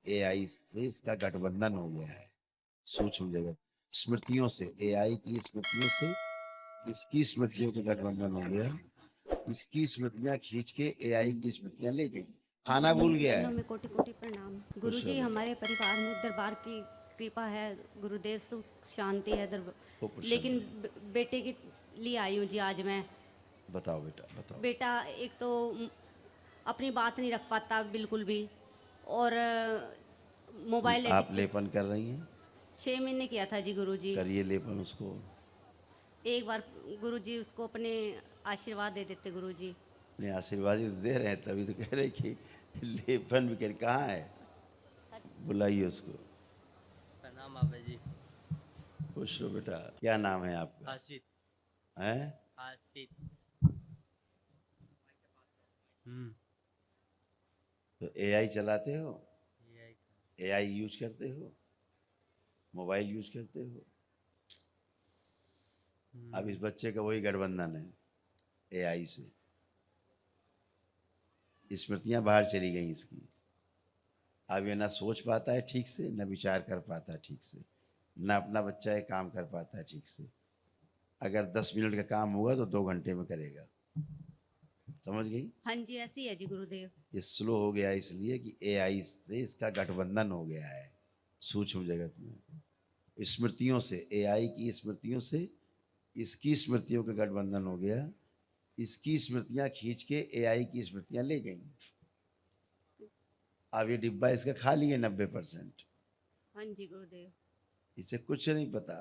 AI से इसका गठबंधन हो गया है सूक्ष्म जगत स्मृतियों से। एआई की स्मृतियों से इसकी स्मृतियों का गठबंधन हो गया। इसकी स्मृतियां खींच के एआई की स्मृतियां ले गई। खाना भूल गया चरणों है। में कोटि कोटि प्रणाम। खुश रहो गुरुजी, बेटा, हमारे परिवार में दरबार की कृपा है। गुरुदेव सुख शांति है दरबार। खूब प्रसन्न लेकिन है। बेटे के लिए आई हूँ जी आज मैं। बताओ बेटा बताओ। बेटा एक तो अपनी बात नहीं रख पाता बिल्कुल भी, और मोबाइल आप एडिक्ट। लेपन कर रही हैं? 6 महीने किया था जी गुरुजी। करिए लेपन उसको। एक बार गुरुजी उसको अपने आशीर्वाद दे देते गुरुजी। अपने आशीर्वाद ही तो दे रहे हैं, तभी तो कह रहे कि लेपन भी कर। कहाँ है? बुलाइए उसको। प्रणाम बाबा जी। खुश रहो बेटा। क्या नाम है आपका? आसित। हैं? आसित। तो एआई चलाते हो? ये एआई यूज करते हो? मोबाइल यूज करते हो? अब इस बच्चे का वही गठबंधन है एआई से। स्मृतियां बाहर चली गई इसकी। अब ये ना सोच पाता है ठीक से, न विचार कर पाता है ठीक से, न अपना बच्चा ये काम कर पाता है ठीक से। अगर 10 मिनट का काम होगा तो 2 घंटे में करेगा। समझ गई? हाँ जी, ऐसी है जी गुरुदेव। ये स्लो हो गया इसलिए कि एआई से इसका गठबंधन हो गया है सूक्ष्म जगत में। स्मृतियों से, एआई की स्मृतियों से इसकी स्मृतियों का गठबंधन हो गया। इसकी स्मृतियां खींच के एआई की स्मृतियां ले गई। अब ये डिब्बा इसका खाली है 90%। हाँ जी गुरुदेव। इसे कुछ नहीं पता।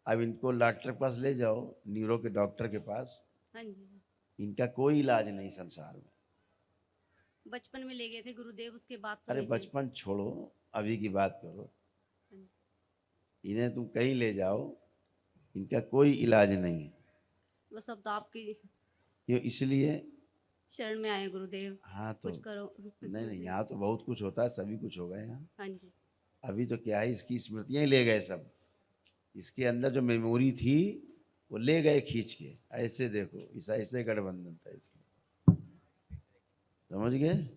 अब इनको डॉक्टर के पास ले जाओ, न्यूरो के डॉक्टर के पास। हाँ जी। इनका कोई इलाज नहीं संसार में। बचपन में ले गए थे गुरुदेव, उसके बाद तो अरे नहीं जी। बचपन छोड़ो, अभी की बात करो। हाँ जी। इन्हें तुम कहीं ले जाओ, इनका कोई इलाज नहीं है। बस अब तो आपकी क्यों? इसलिए। शरण में आए गुरुदेव। हाँ तो कुछ करो नहीं नहीं, गुरुदेव। यहाँ तो बहुत कुछ होता है, सभी कुछ होगा यहाँ। हाँ जी। अभी तो क्या है, इसकी स्मृतियां ही ले गए सब। इसके अंदर जो मेमोरी थी वो ले गए खींच के। ऐसे देखो, इस ऐसे गठबंधन था इसमें। समझ गए?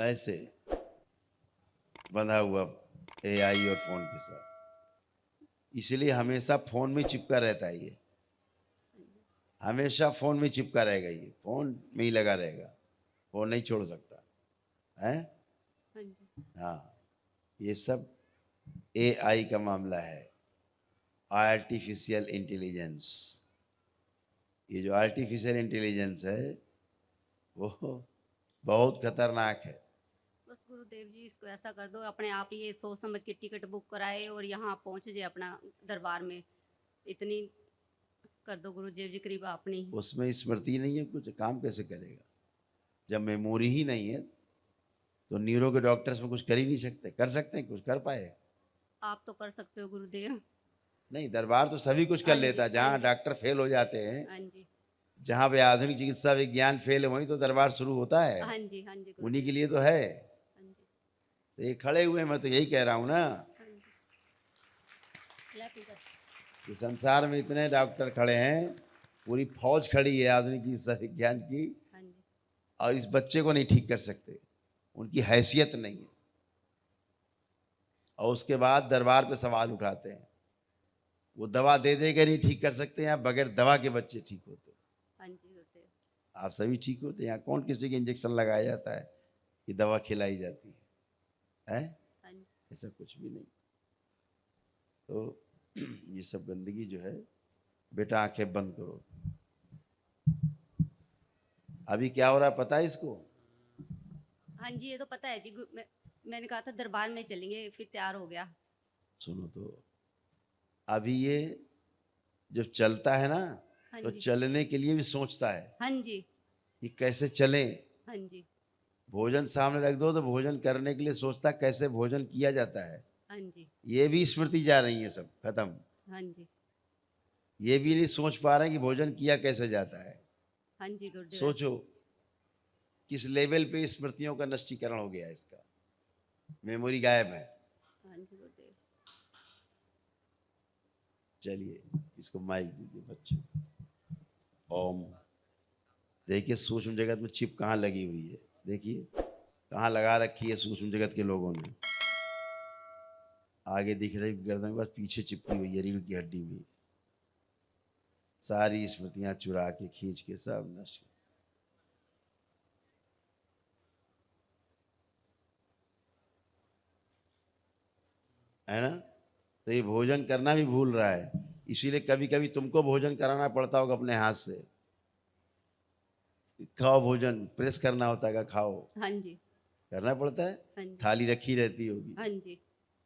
ऐसे बंधा हुआ एआई और फोन के साथ। इसलिए हमेशा फोन में चिपका रहता है ये। हमेशा फोन में चिपका रहेगा ये, फोन में ही लगा रहेगा, फोन नहीं छोड़ सकता है। हाँ जी। हाँ, ये सब एआई का मामला है, आर्टिफिशियल इंटेलिजेंस। ये जो आर्टिफिशियल इंटेलिजेंस है वो बहुत खतरनाक है। बस गुरुदेव जी, इसको ऐसा कर दो, अपने आप ये सोच समझ के टिकट बुक कराए और यहाँ पहुँच जाए अपना दरबार में। इतनी कर दो गुरुदेव जी कृपा अपनी। उसमें स्मृति नहीं है, कुछ काम कैसे करेगा जब मेमोरी ही नहीं है? तो न्यूरो के डॉक्टर्स में कुछ कर ही नहीं सकते। कर सकते हैं कुछ? कर पाए? आप तो कर सकते हो गुरुदेव। नहीं, दरबार तो सभी कुछ कर हाँ लेता जी, है। हाँ जहाँ जी। डॉक्टर फेल हो जाते हैं, हाँ जी। जहाँ पे आधुनिक चिकित्सा विज्ञान फेल है, वहीं तो दरबार शुरू होता है। हाँ जी। हाँ जी उन्हीं के गुरुदेव। लिए तो है। हाँ जी। तो ये खड़े हुए, मैं तो यही कह रहा हूँ ना हाँ जी। लैपी कर। कि संसार में इतने डॉक्टर खड़े हैं, पूरी फौज खड़ी है आधुनिक चिकित्सा विज्ञान की, हाँ जी। और इस बच्चे को नहीं ठीक कर सकते। उनकी हैसियत नहीं है। और उसके बाद दरबार पे सवाल उठाते हैं। वो दवा दे दे कर ही ठीक कर सकते हैं, या बगैर दवा के बच्चे ठीक होते हैं? हाँ जी गुरुदेव। आप सभी ठीक होते हैं? यहाँ कौन किसी के इंजेक्शन लगाया जाता है कि दवा खिलाई जाती है? हाँ जी। ऐसा कुछ भी नहीं। तो ये सब गंदगी जो है, बेटा आंखें बंद करो। अभी क्या हो रहा है पता है इसको? हाँ जी, ये तो पता है जी। मैंने कहा था दरबार में चलेंगे, फिर तैयार हो गया। सुनो तो, अभी ये जब चलता है ना, हाँ तो जी। चलने के लिए भी सोचता है हाँ जी। कि कैसे चले। हाँ जी। भोजन सामने रख दो तो भोजन करने के लिए सोचता है कैसे भोजन किया जाता है। हाँ जी। ये भी स्मृति जा रही है, सब खत्म। हाँ जी। ये भी नहीं सोच पा रहे हैं कि भोजन किया कैसे जाता है। हाँ जी गुरुदेव। सोचो किस लेवल पे स्मृतियों का नष्टीकरण हो गया है इसका। मेमोरी गायब है। हाँ जी गुरुदेव। चलिए इसको माइक दीजिए बच्चे। ओम। देखिए सूक्ष्म जगत में चिप कहाँ लगी हुई है। देखिए कहाँ लगा रखी है सूक्ष्म जगत के लोगों ने। आगे दिख रही गर्दन, बस पीछे चिपकी हुई है रीढ़ की हड्डी में। सारी स्मृतियां चुरा के खींच के सब नष्ट। है ना? तो ये भोजन करना भी भूल रहा है, इसीलिए कभी कभी तुमको भोजन कराना पड़ता होगा अपने हाथ से। खाओ भोजन, प्रेस करना होता है, खाओ, हाँ जी। करना पड़ता है। हाँ जी। थाली रखी रहती होगी हाँ जी।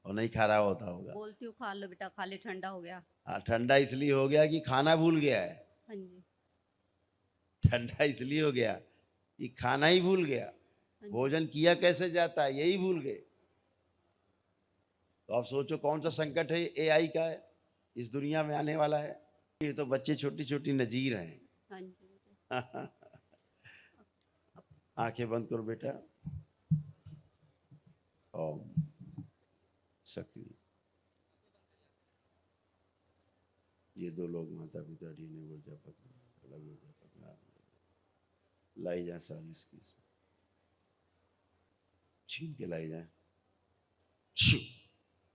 और नहीं खा रहा होता होगा। बोलती हूँ खा लो बेटा, खा ले, ठंडा हो गया। हाँ, ठंडा इसलिए हो गया कि खाना भूल गया है। हाँ जी। ठंडा इसलिए हो गया कि खाना ही भूल गया। हाँ जी। भोजन किया कैसे जाता है यही भूल गए। तो आप सोचो कौन सा संकट है एआई का है इस दुनिया में आने वाला है। ये तो बच्चे छोटी छोटी नजीर हैं। हाँ जी बेटा। आंखें बंद करो बेटा। ओम सक्रिय। ये दो लोग माता पिता डी ने ऊर्जा पत्र अलग ऊर्जा पत्र लाई जाए, सारी इसकी छीन के लाई जाए।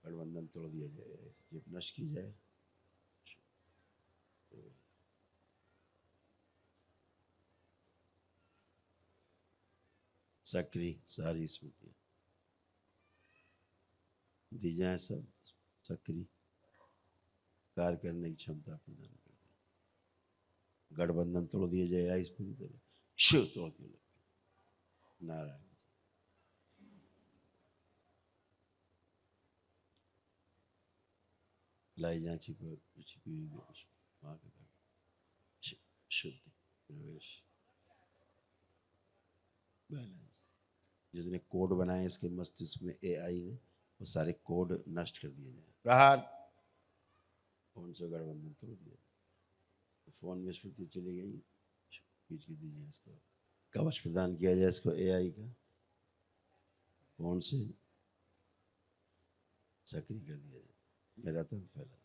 गठबंधन तोड़ दिया जाए, ये नष्ट की जाए। सक्रिय सारी स्मृतियां दी जाए, सब सक्रिय कार्य करने की क्षमता प्रदान कर दे। गठबंधन तोड़ दिया जाए, इस पूरी तरह शिव तोड़ के लगे। नारायण लाई जाए छिपी हुई वहां के शुद्धि प्रवेश बैलेंस। जितने कोड बनाए इसके मस्तिष्क में एआई ने, वो सारे कोड नष्ट कर दिए जाए। प्रहार फोन से गठबंधन तोड़ दिया। तो फोन में स्मृति चली गई, खींच के दीजिए इसको। कवच प्रदान किया जाए इसको एआई का, फोन से सक्रिय कर दिया जाए। मेरा तंत्र फैला।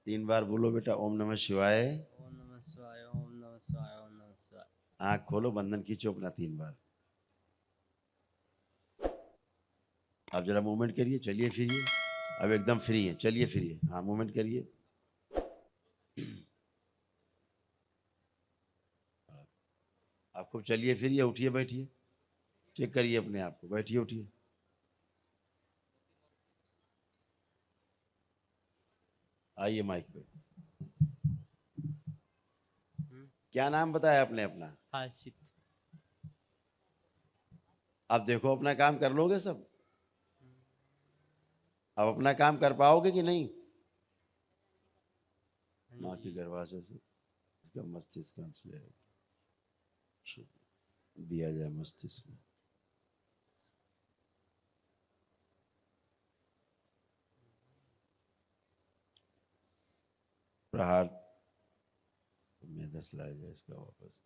3 बार बोलो बेटा, ओम नमः शिवाय। ओम नमः शिवाय, ओम नमः शिवाय, ओम नमः शिवाय। आँख खोलो, बंधन खींचो अपना 3 बार। आप जरा मूवमेंट करिए, चलिए फिरिए। अब एकदम फ्री है, चलिए फिरिए। हाँ मूवमेंट करिए। आप खूब चलिए फिरिए, उठिए बैठिए, चेक करिए अपने आप को, बैठिए उठिए। आइए माइक पे। क्या नाम बताया आपने अपना? हर्षित। आप देखो अपना काम कर लोगे सब? अब अपना काम कर पाओगे कि नहीं? माँ की गर्भाशय से इसका मस्तिष्क अंश ले दिया जाए मस्तिष्क में। प्रहार मेधस लाया जाए इसका वापस,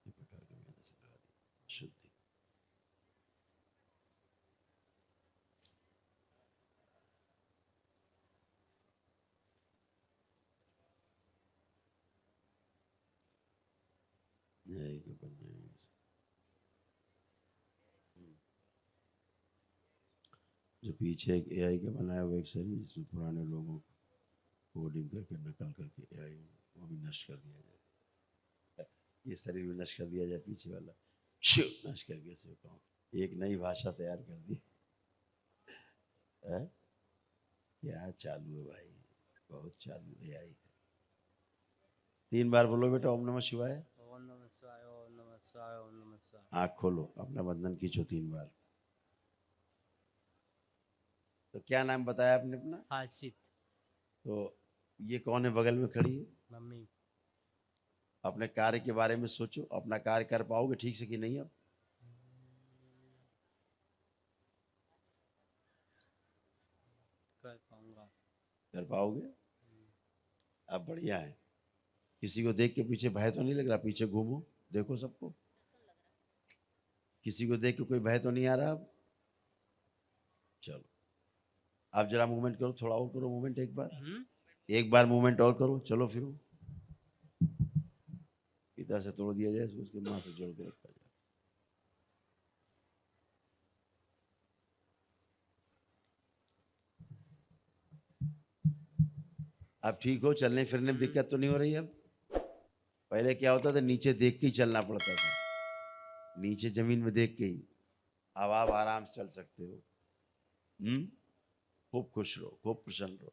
पटा के मेधस लगा दी। शुद्धि न्याय के बनने। जो पीछे एक एआई का बनाया हुआ एक शरीर, जिसमें पुराने लोगों को कोडिंग करके नकल करके एआई वो भी नष्ट कर दिया जाए। ये शरीर भी नष्ट कर दिया जाए, पीछे वाला शिव नष्ट करके इसे कहूँ। एक नई भाषा तैयार कर दी है? क्या चालू है भाई, बहुत चालू एआई है। 3 बार बोलो बेटा, ओम नमः शिवाय। ओम नमः शिवाय, ओम नमः शिवाय, ओम नमः शिवाय। आँख खोलो, अपना बंधन खींचो 3 बार। तो क्या नाम बताया आपने अपना? हर्षित। तो ये कौन है बगल में खड़ी है? मम्मी। अपने कार्य के बारे में सोचो, अपना कार्य कर पाओगे ठीक से कि नहीं? अब कर पाऊंगा। कर पाओगे? अब बढ़िया है। किसी को देख के पीछे भय तो नहीं लग रहा? पीछे घूमो, देखो सबको, किसी को देख के कोई भय तो नहीं आ रहा? अब चलो आप जरा मूवमेंट करो, थोड़ा और करो मूवमेंट, एक बार मूवमेंट और करो, चलो फिर पिता से तोड़ दिया जाए, उसके माँ से जोड़ के रखा जाए। अब ठीक हो, चलने फिरने में दिक्कत तो नहीं हो रही अब? पहले क्या होता था, नीचे देख के ही चलना पड़ता था, नीचे जमीन में देख के ही। अब आप आराम से चल सकते हो। खूब खुश रहो, खूब प्रसन्न रहो।